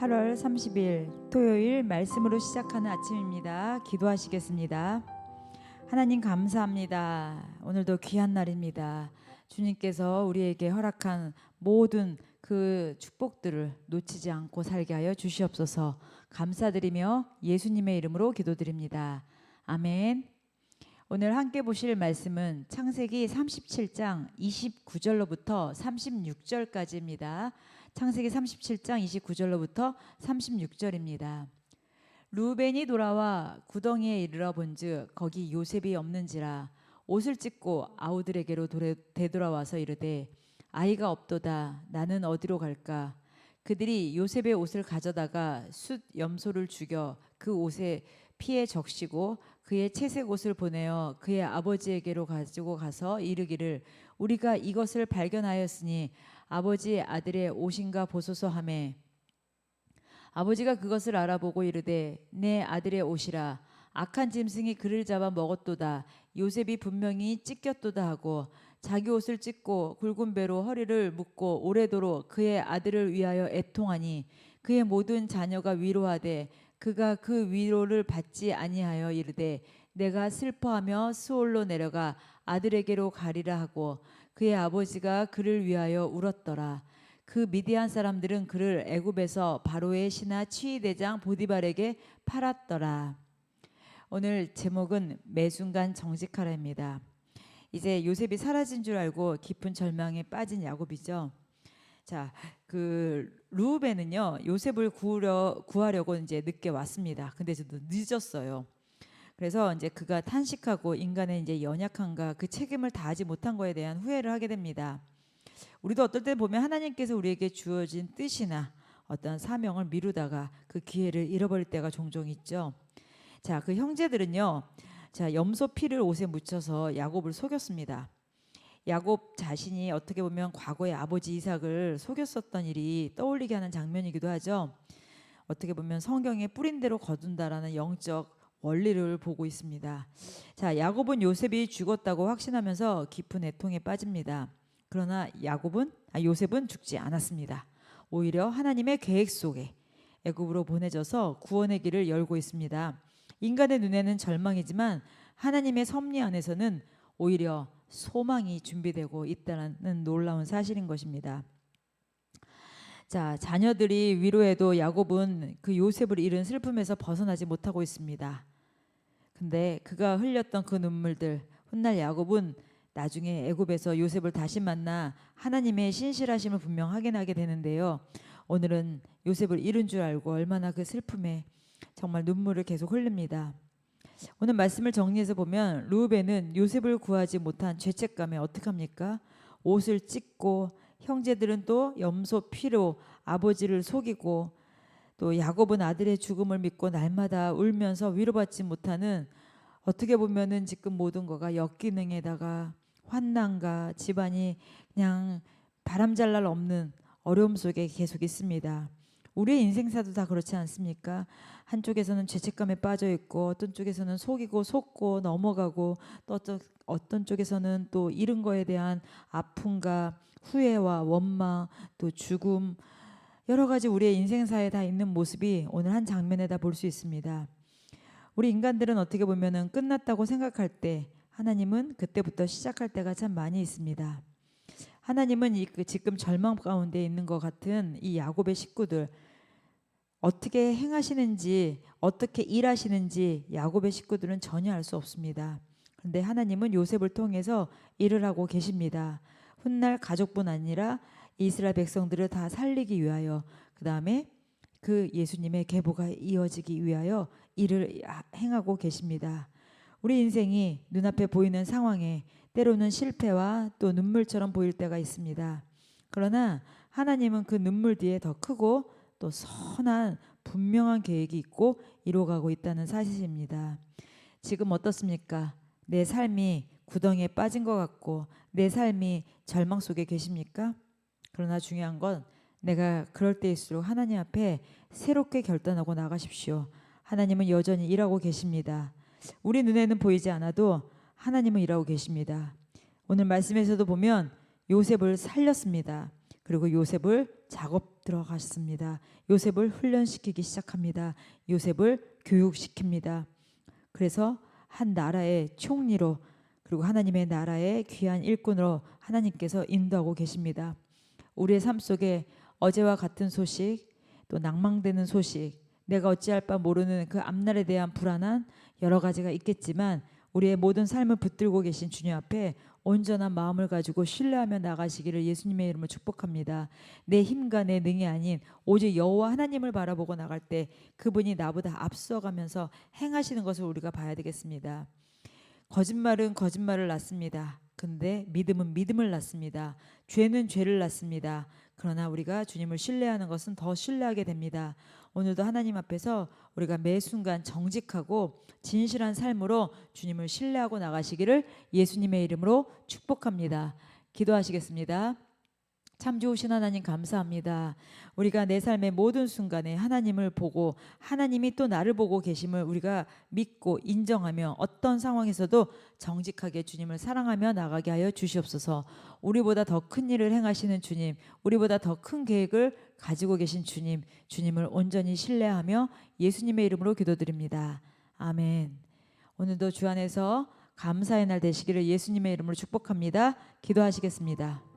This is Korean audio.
8월 30일 토요일 말씀으로 시작하는 아침입니다. 기도하시겠습니다. 하나님 감사합니다. 오늘도 귀한 날입니다. 주님께서 우리에게 허락한 모든 그 축복들을 놓치지 않고 살게 하여 주시옵소서. 감사드리며 예수님의 이름으로 기도드립니다. 아멘. 오늘 함께 보실 말씀은 창세기 37장 29절로부터 36절까지입니다. 창세기 37장 29절로부터 36절입니다. 루벤이 돌아와 구덩이에 이르러 본즉 거기 요셉이 없는지라 옷을 찢고 아우들에게로 되돌아와서 이르되 아이가 없도다. 나는 어디로 갈까? 그들이 요셉의 옷을 가져다가 숫 염소를 죽여 그 옷에 피에 적시고 그의 채색 옷을 보내어 그의 아버지에게로 가지고 가서 이르기를 우리가 이것을 발견하였으니 아버지 아들의 옷인가 보소서 하매 아버지가 그것을 알아보고 이르되 내 아들의 옷이라 악한 짐승이 그를 잡아 먹었도다. 요셉이 분명히 찢겼도다 하고 자기 옷을 찢고 굵은 배로 허리를 묶고 오래도록 그의 아들을 위하여 애통하니 그의 모든 자녀가 위로하되 그가 그 위로를 받지 아니하여 이르되 내가 슬퍼하며 스올로 내려가 아들에게로 가리라 하고 그의 아버지가 그를 위하여 울었더라. 그 미디안 사람들은 그를 애굽에서 바로의 신하 치위대장 보디발에게 팔았더라. 오늘 제목은 매순간 정직하라입니다. 이제 요셉이 사라진 줄 알고 깊은 절망에 빠진 야곱이죠. 자, 그 루벤은요 요셉을 구하려고 이제 늦게 왔습니다. 근데 저도 늦었어요. 그래서 이제 그가 탄식하고 인간의 이제 연약함과 그 책임을 다하지 못한 거에 대한 후회를 하게 됩니다. 우리도 어떨 때 보면 하나님께서 우리에게 주어진 뜻이나 어떤 사명을 미루다가 그 기회를 잃어버릴 때가 종종 있죠. 자, 그 형제들은요, 자 염소 피를 옷에 묻혀서 야곱을 속였습니다. 야곱 자신이 어떻게 보면 과거에 아버지 이삭을 속였었던 일이 떠올리게 하는 장면이기도 하죠. 어떻게 보면 성경에 뿌린 대로 거둔다라는 영적 원리를 보고 있습니다. 자, 야곱은 요셉이 죽었다고 확신하면서 깊은 애통에 빠집니다. 그러나 요셉은 죽지 않았습니다. 오히려 하나님의 계획 속에 애굽으로 보내져서 구원의 길을 열고 있습니다. 인간의 눈에는 절망이지만 하나님의 섭리 안에서는 오히려 소망이 준비되고 있다는 놀라운 사실인 것입니다. 자, 자녀들이 위로해도 야곱은 그 요셉을 잃은 슬픔에서 벗어나지 못하고 있습니다. 근데 그가 흘렸던 그 눈물들, 훗날 야곱은 나중에 애굽에서 요셉을 다시 만나 하나님의 신실하심을 분명 확인하게 되는데요. 오늘은 요셉을 잃은 줄 알고 얼마나 그 슬픔에 정말 눈물을 계속 흘립니다. 오늘 말씀을 정리해서 보면 루벤은 요셉을 구하지 못한 죄책감에 어떡합니까? 옷을 찢고 형제들은 또 염소 피로 아버지를 속이고 또 야곱은 아들의 죽음을 믿고 날마다 울면서 위로받지 못하는 어떻게 보면은 지금 모든 거가 역기능에다가 환난과 집안이 그냥 바람잘 날 없는 어려움 속에 계속 있습니다. 우리의 인생사도 다 그렇지 않습니까? 한쪽에서는 죄책감에 빠져 있고 어떤 쪽에서는 속이고 속고 넘어가고 또 어떤 쪽에서는 또 잃은 거에 대한 아픔과 후회와 원망 또 죽음 여러 가지 우리의 인생사에 다 있는 모습이 오늘 한 장면에다 볼 수 있습니다. 우리 인간들은 어떻게 보면은 끝났다고 생각할 때 하나님은 그때부터 시작할 때가 참 많이 있습니다. 하나님은 지금 절망 가운데 있는 것 같은 이 야곱의 식구들 어떻게 행하시는지 어떻게 일하시는지 야곱의 식구들은 전혀 알 수 없습니다. 그런데 하나님은 요셉을 통해서 일을 하고 계십니다. 훗날 가족뿐 아니라 이스라엘 백성들을 다 살리기 위하여 그 다음에 그 예수님의 계보가 이어지기 위하여 일을 행하고 계십니다. 우리 인생이 눈앞에 보이는 상황에 때로는 실패와 또 눈물처럼 보일 때가 있습니다. 그러나 하나님은 그 눈물 뒤에 더 크고 또 선한 분명한 계획이 있고 이루어가고 있다는 사실입니다. 지금 어떻습니까? 내 삶이 구덩이에 빠진 것 같고 내 삶이 절망 속에 계십니까? 그러나 중요한 건 내가 그럴 때일수록 하나님 앞에 새롭게 결단하고 나가십시오. 하나님은 여전히 일하고 계십니다. 우리 눈에는 보이지 않아도 하나님은 일하고 계십니다. 오늘 말씀에서도 보면 요셉을 살렸습니다. 그리고 요셉을 작업 들어갔습니다. 요셉을 훈련시키기 시작합니다. 요셉을 교육시킵니다. 그래서 한 나라의 총리로 그리고 하나님의 나라의 귀한 일꾼으로 하나님께서 인도하고 계십니다. 우리의 삶 속에 어제와 같은 소식, 또 낭망되는 소식, 내가 어찌할 바 모르는 그 앞날에 대한 불안한 여러 가지가 있겠지만 우리의 모든 삶을 붙들고 계신 주님 앞에 온전한 마음을 가지고 신뢰하며 나가시기를 예수님의 이름으로 축복합니다. 내 힘과 내 능이 아닌 오직 여호와 하나님을 바라보고 나갈 때 그분이 나보다 앞서가면서 행하시는 것을 우리가 봐야 되겠습니다. 거짓말은 거짓말을 낳습니다. 근데 믿음은 믿음을 낳습니다. 죄는 죄를 낳습니다. 그러나 우리가 주님을 신뢰하는 것은 더 신뢰하게 됩니다. 오늘도 하나님 앞에서 우리가 매 순간 정직하고 진실한 삶으로 주님을 신뢰하고 나가시기를 예수님의 이름으로 축복합니다. 기도하시겠습니다. 참 좋으신 하나님 감사합니다. 우리가 내 삶의 모든 순간에 하나님을 보고 하나님이 또 나를 보고 계심을 우리가 믿고 인정하며 어떤 상황에서도 정직하게 주님을 사랑하며 나가게 하여 주시옵소서. 우리보다 더 큰 일을 행하시는 주님, 우리보다 더 큰 계획을 가지고 계신 주님, 주님을 온전히 신뢰하며 예수님의 이름으로 기도드립니다. 아멘. 오늘도 주 안에서 감사의 날 되시기를 예수님의 이름으로 축복합니다. 기도하시겠습니다.